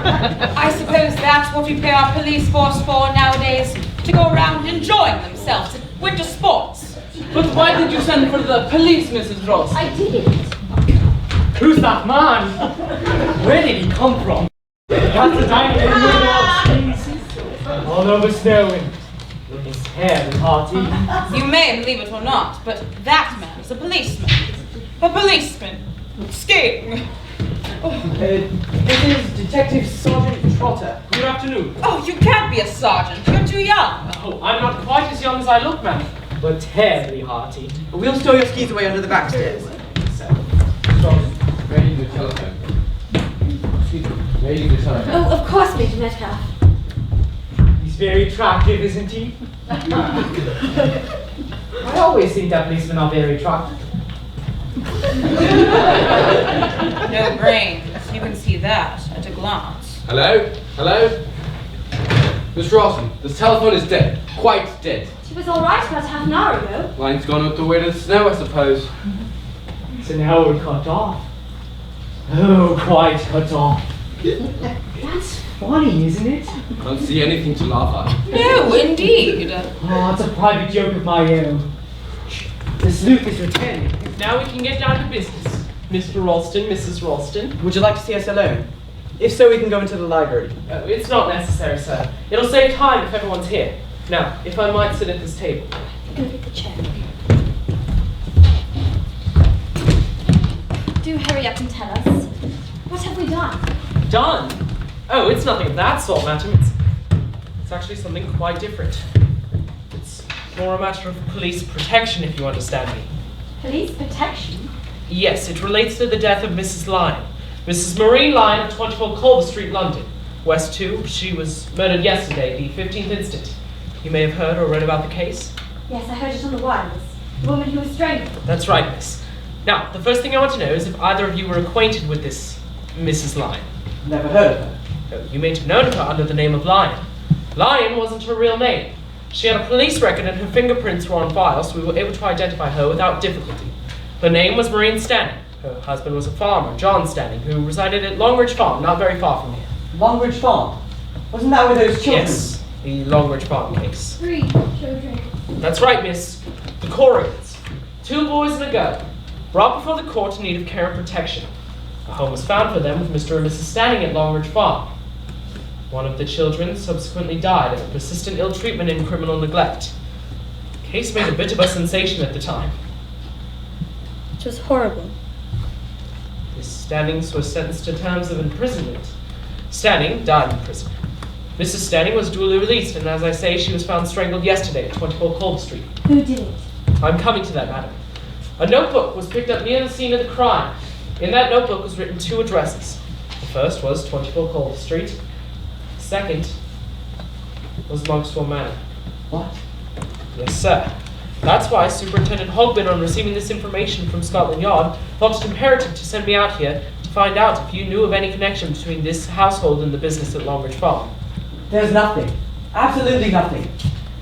I suppose that's what we pay our police force for nowadays, to go around enjoying themselves at winter sports. But why did you send for the police, Mrs. Ross? I didn't. Who's that man? Where did he come from? That's the dining room all over snowing. With his hair and hearty. You may believe it or not, but that man is a policeman. A policeman. Skiing. This is Detective Sergeant Trotter. Good afternoon. Oh, you can't be a sergeant. You're too young. Oh, I'm not quite as young as I look, ma'am, but terribly hearty. We'll stow your skis away under the back stairs. Where is the telephone? Excuse me, where is the telephone? Oh, of course, Major Metcalf. He's very attractive, isn't he? I always think that policemen are very attractive. No brains. You can see that at a glance. Hello? Hello? Miss Ralston, this telephone is dead. Quite dead. She was all right about half an hour ago. Line's gone up the way to the snow, I suppose. So now we're cut off. Oh, quite cut off. That's funny, isn't it? Can't see anything to laugh at. No, indeed. Oh, it's a private joke of my own. The sleuth is returning. Now we can get down to business. Mr. Ralston, Mrs. Ralston. Would you like to see us alone? If so, we can go into the library. It's not necessary, sir. It'll save time if everyone's here. Now, if I might sit at this table. I'm going to pick the chair. Do hurry up and tell us. What have we done? Done? Oh, it's nothing of that sort, madam. It's actually something quite different. It's more a matter of police protection, if you understand me. Police protection? Yes, it relates to the death of Mrs. Lyon. Mrs. Marie Lyon of 24 Culver Street, London. West 2, she was murdered yesterday, the 15th instant. You may have heard or read about the case? Yes, I heard it on the wireless. The woman who was strangled. That's right, miss. Now, the first thing I want to know is if either of you were acquainted with this Mrs. Lyon. Never heard of her. You may have known of her under the name of Lyon. Lyon wasn't her real name. She had a police record and her fingerprints were on file, so we were able to identify her without difficulty. Her name was Maureen Stanning. Her husband was a farmer, John Stanning, who resided at Longridge Farm, not very far from here. Longridge Farm? Wasn't that with those children? Yes, the Longridge Farm case. 3 children. That's right, miss. The Corrians. 2 boys and a girl. Brought before the court in need of care and protection. A home was found for them with Mr. and Mrs. Stanning at Longridge Farm. One of the children subsequently died of persistent ill treatment and criminal neglect. The case made a bit of a sensation at the time. It was horrible. The Stannings was sentenced to terms of imprisonment. Stanning died in prison. Mrs. Stanning was duly released, and as I say, she was found strangled yesterday at 24 Culver Street. Who did it? I'm coming to that, madam. A notebook was picked up near the scene of the crime. In that notebook was written 2 addresses. The first was 24 Culver Street. The second was Monkswell Manor. What? Yes, sir. That's why Superintendent Hogbin, on receiving this information from Scotland Yard, thought it imperative to send me out here to find out if you knew of any connection between this household and the business at Longridge Farm. There's nothing. Absolutely nothing.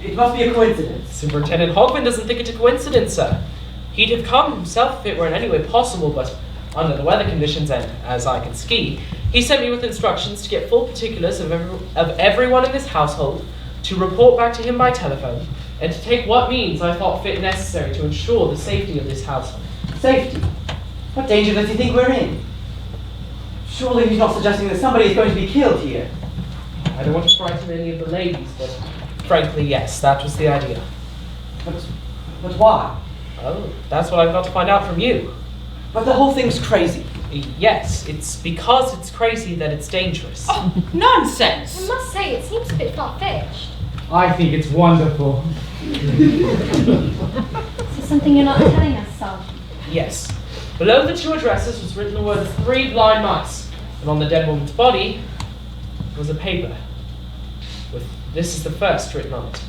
It must be a coincidence. Superintendent Hogbin doesn't think it a coincidence, sir. He'd have come himself if it were in any way possible, but under the weather conditions and as I can ski, he sent me with instructions to get full particulars of everyone in this household, to report back to him by telephone, and to take what means I thought fit necessary to ensure the safety of this household. Safety? What danger does he think we're in? Surely he's not suggesting that somebody is going to be killed here. I don't want to frighten any of the ladies, but frankly, yes, that was the idea. But why? Oh, that's what I've got to find out from you. But the whole thing's crazy. Yes, it's because it's crazy that it's dangerous. Oh, nonsense! I must say, it seems a bit far-fetched. I think it's wonderful. Is there something you're not telling us, Sergeant? Yes. Below the 2 addresses was written the word 3 blind mice, and on the dead woman's body was a paper with "This is the first" written on it.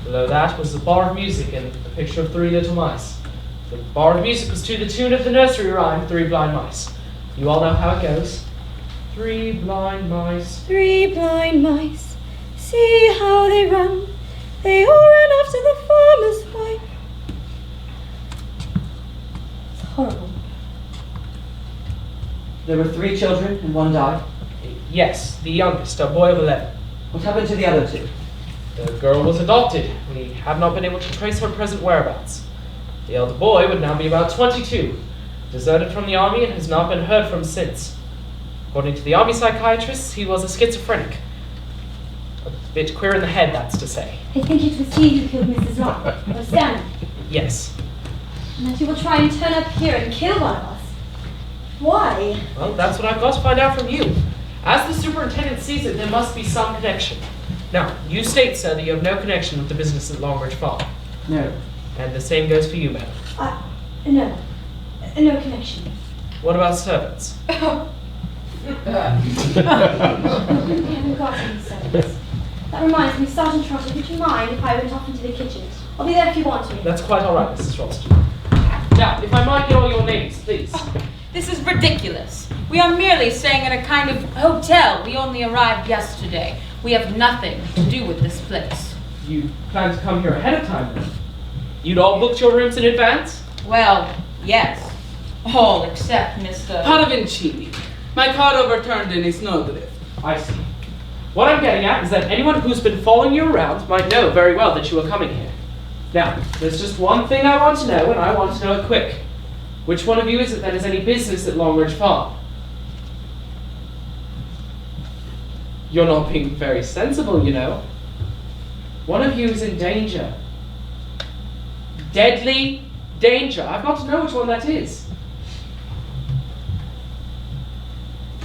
Below that was a bar of music and a picture of 3 little mice. The bar of music was to the tune of the nursery rhyme, 3 blind mice. You all know how it goes. 3 blind mice. 3 blind mice, see how they run. They all ran after the farmer's wife. It's horrible. There were 3 children and 1 died. Yes, the youngest, a boy of 11. What happened to the other two? The girl was adopted. We have not been able to trace her present whereabouts. The elder boy would now be about 22, deserted from the army and has not been heard from since. According to the army psychiatrist, he was a schizophrenic. A bit queer in the head, that's to say. I think it was he who killed Mrs. Locke, or Stanley. Yes. And that you will try and turn up here and kill one of us. Why? Well, that's what I've got to find out from you. As the superintendent sees it, there must be some connection. Now, you state, sir, that you have no connection with the business at Longridge Farm. No. And the same goes for you, madam. No. No connection. What about servants? We haven't got any servants. That reminds me, Sergeant Trotter, would you mind if I went off into the kitchen? I'll be there if you want me. That's quite all right, Mrs. Ralston. Now, if I might get all your names, please. This is ridiculous. We are merely staying at a kind of hotel. We only arrived yesterday. We have nothing to do with this place. You plan to come here ahead of time, then? You'd all booked your rooms in advance? Well, yes. All except Mr. Paravicini. My car overturned in a snowdrift. I see. What I'm getting at is that anyone who's been following you around might know very well that you are coming here. Now, there's just one thing I want to know, and I want to know it quick. Which one of you is it that has any business at Longridge Farm? You're not being very sensible, you know. One of you is in danger. Deadly danger. I've got to know which one that is.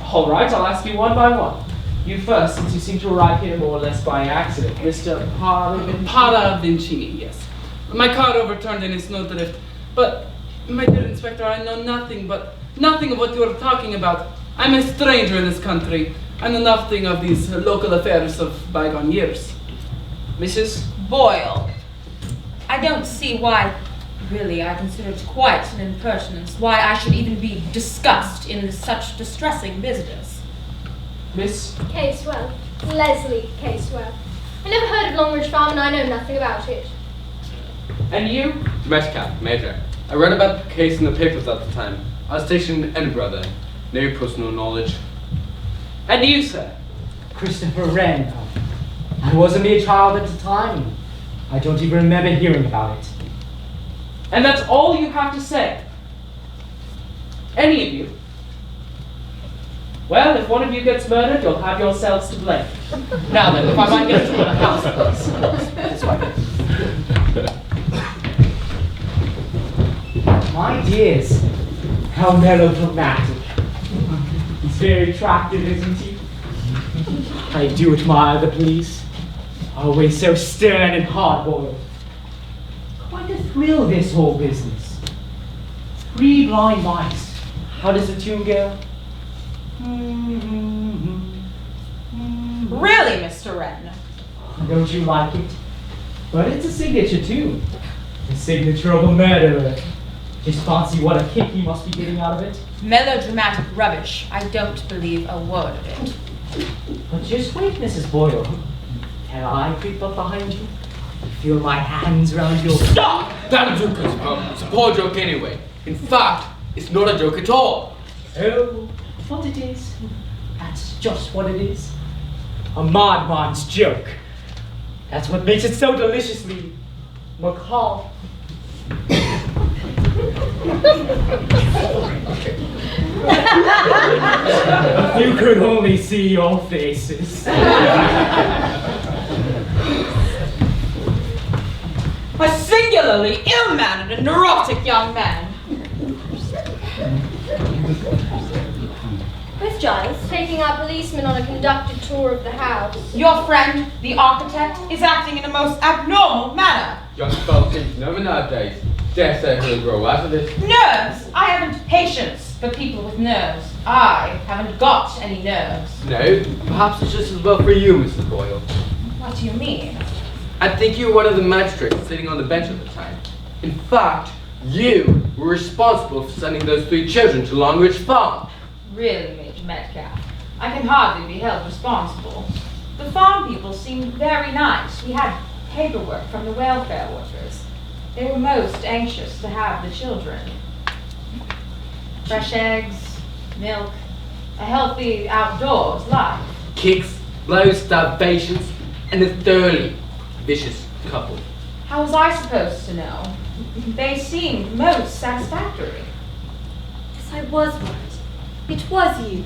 All right, I'll ask you one by one. You first, since you seem to arrive here more or less by accident. Mr. Paravicini, yes. My car overturned in a snowdrift, but, my dear Inspector, I know nothing of what you are talking about. I'm a stranger in this country. I know nothing of these local affairs of bygone years. Mrs. Boyle. I don't see why, really, I consider it quite an impertinence, why I should even be discussed in such distressing business. Miss? Casewell. Leslie Casewell. I never heard of Longridge Farm and I know nothing about it. And you? Metcalf, Major. I read about the case in the papers at the time. I was stationed in Edinburgh then. No personal knowledge. And you, sir? Christopher Wren. I was a mere child at the time. I don't even remember hearing about it. And that's all you have to say? Any of you? Well, if one of you gets murdered, you'll have yourselves to blame. Now then, if I might get into the house, please. This way. My dears, how melodramatic. He's very attractive, isn't he? I do admire the police. Always so stern and hard-boiled. Quite a thrill, this whole business. 3 blind mice. How does the tune go? Really, Mr. Wren? Don't you like it? But it's a signature tune. The signature of a murderer. Just fancy what a kick he must be getting out of it. Melodramatic rubbish. I don't believe a word of it. But just wait, Mrs. Boyle. Can I creep up behind you? Feel my hands round your... Stop! That joke is a poor joke anyway. In fact, it's not a joke at all. Oh, what it is. That's just what it is. A madman's joke. That's what makes it so deliciously macabre. If you could only see your faces. A singularly ill-mannered and neurotic young man. Where's Giles? Taking our policeman on a conducted tour of the house. Your friend, the architect, is acting in a most abnormal manner. Young fellow seems never nowadays. Dare say he'll grow out of it. Nerves! I haven't patience for people with nerves. I haven't got any nerves. No, perhaps it's just as well for you, Mrs. Boyle. What do you mean? I think you were one of the magistrates sitting on the bench at the time. In fact, you were responsible for sending those 3 children to Longridge Farm. Really, Major Metcalf, I can hardly be held responsible. The farm people seemed very nice. We had paperwork from the welfare workers. They were most anxious to have the children. Fresh eggs, milk, a healthy outdoors life. Kicks, blows, starvations, and a thoroughly vicious couple. How was I supposed to know? They seemed most satisfactory. Yes, I was right. It was you.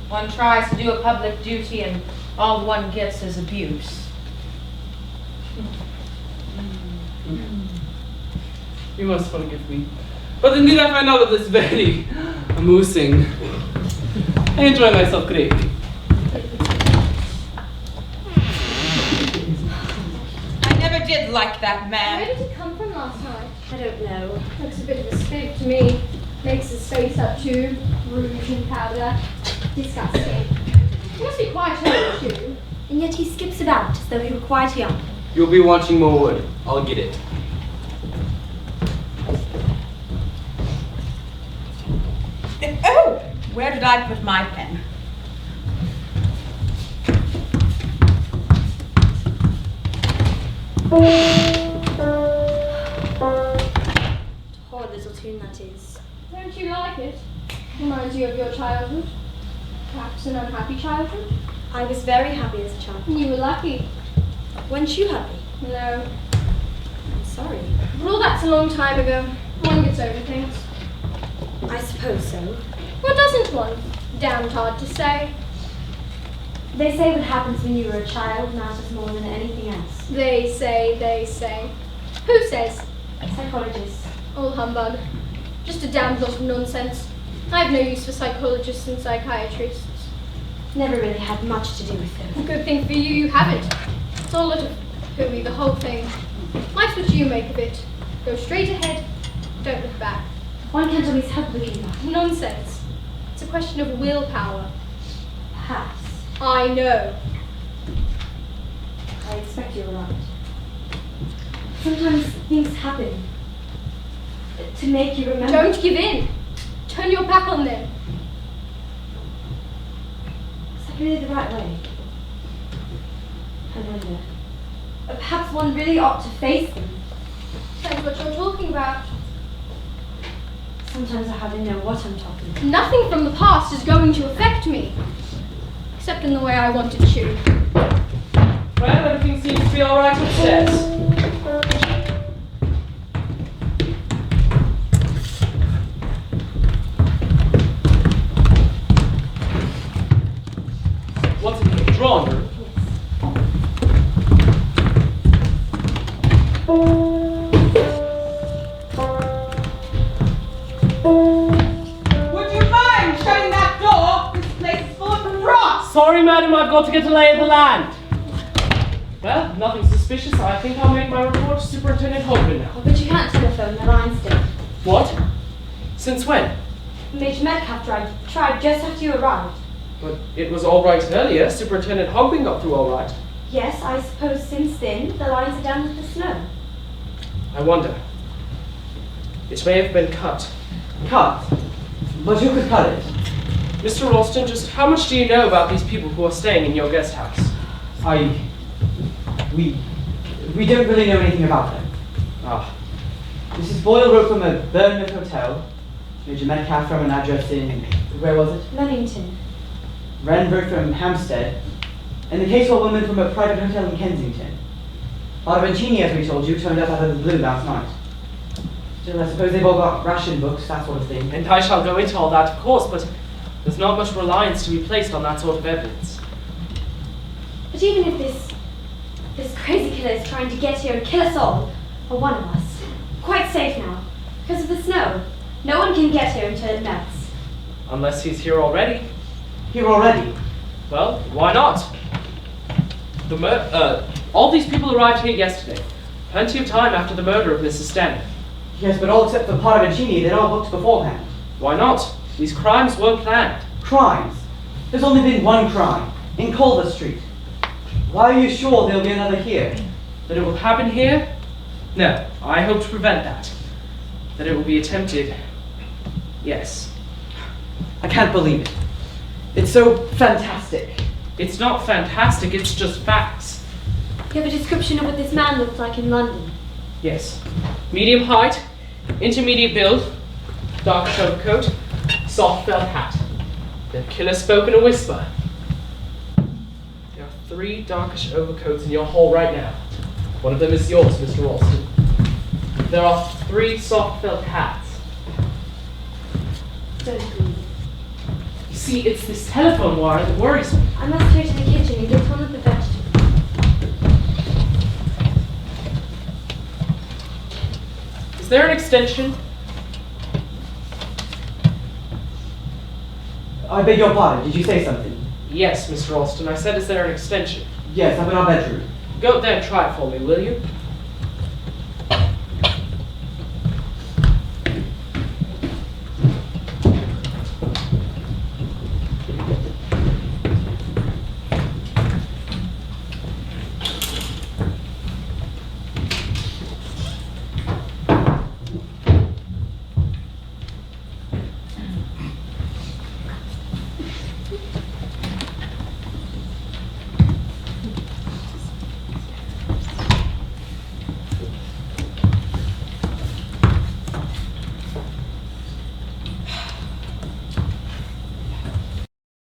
One tries to do a public duty and all one gets is abuse. You must forgive me. But indeed I find all of this very amusing. I enjoy myself greatly. I never did like that Where man. did he come from last night? I don't know. Looks a bit of a spib to me. Makes his face up too. Rouge and powder. Disgusting. He must be quite old too. And yet he skips about as though he were quite young. You'll be wanting more wood. I'll get it. Oh, where did I put my pen? Poor little tune that is. Don't you like it? Reminds you of your childhood? Perhaps an unhappy childhood? I was very happy as a child. You were lucky. Weren't you happy? No. I'm sorry. But all that's a long time ago. One gets over things. I suppose so. Or doesn't one? Damned hard to say. They say what happens when you were a child matters more than anything else. They say, they say. Who says? Psychologists. All humbug. Just a damned lot of nonsense. I have no use for psychologists and psychiatrists. Never really had much to do with them. Good thing for you, you haven't. It's all a lot of hooey, the whole thing. Life's what you make of it. Go straight ahead, don't look back. One can't always help looking back. Nonsense. It's a question of willpower. Perhaps. I know. I expect you're right. Sometimes things happen to make you remember. Don't give in. Turn your back on them. Is that really the right way? I wonder. Perhaps one really ought to face them. Depends what you're talking about. Sometimes I hardly know what I'm talking about. Nothing from the past is going to affect me. Except in the way I want it to. Well, everything seems to be alright upstairs. What's in the drawing room? Would you mind shutting that door? This place is full of rot. Sorry, madam, I've got to get a lay of the land. Well, nothing suspicious. I think I'll make my report to Superintendent Holman now. Oh, but you can't telephone, the line's dead. What? Since when? Major Metcalf tried just after you arrived. But it was all right earlier. Superintendent Hogbin got through all right. Yes, I suppose since then the lines are down with the snow. I wonder. It may have been cut. Cut. But you could cut it. Mr. Ralston, just how much do you know about these people who are staying in your guest house? We don't really know anything about them. Ah. Mrs. Boyle wrote from a Bournemouth hotel. Major Metcalf from an address in, where was it? Leamington. Wren wrote from Hampstead. And the Casewell woman from a private hotel in Kensington. Paravicini, as we told you, turned up out of the blue last night. Still, I suppose they've all got ration books, that sort of thing. And I shall go into all that, of course, but there's not much reliance to be placed on that sort of evidence. But even if this crazy killer is trying to get here and kill us all, or one of us, quite safe now, because of the snow. No one can get here until it melts. Unless he's here already. Here already. Well, why not? All these people arrived here yesterday. Plenty of time after the murder of Mrs. Stanley. Yes, but all except for Paravicini, they'd all booked beforehand. Why not? These crimes were planned. Crimes? There's only been one crime, in Culver Street. Why are you sure there'll be another here? That it will happen here? No, I hope to prevent that. That it will be attempted, yes. I can't believe it. It's so fantastic. It's not fantastic, it's just facts. You have a description of what this man looked like in London. Yes. Medium height, intermediate build, dark shoved coat, soft felt hat. The killer spoke in a whisper. There are 3 darkish overcoats in your hall right now. One of them is yours, Mr. Ralston. There are 3 soft felt hats. Don't breathe. You see, it's this telephone wire that worries me. I must go to the kitchen and get one of the vegetables. Is there an extension? I beg your pardon, did you say something? Yes, Mr. Ralston. I said, is there an extension? Yes, up in our bedroom. Go up there and try it for me, will you?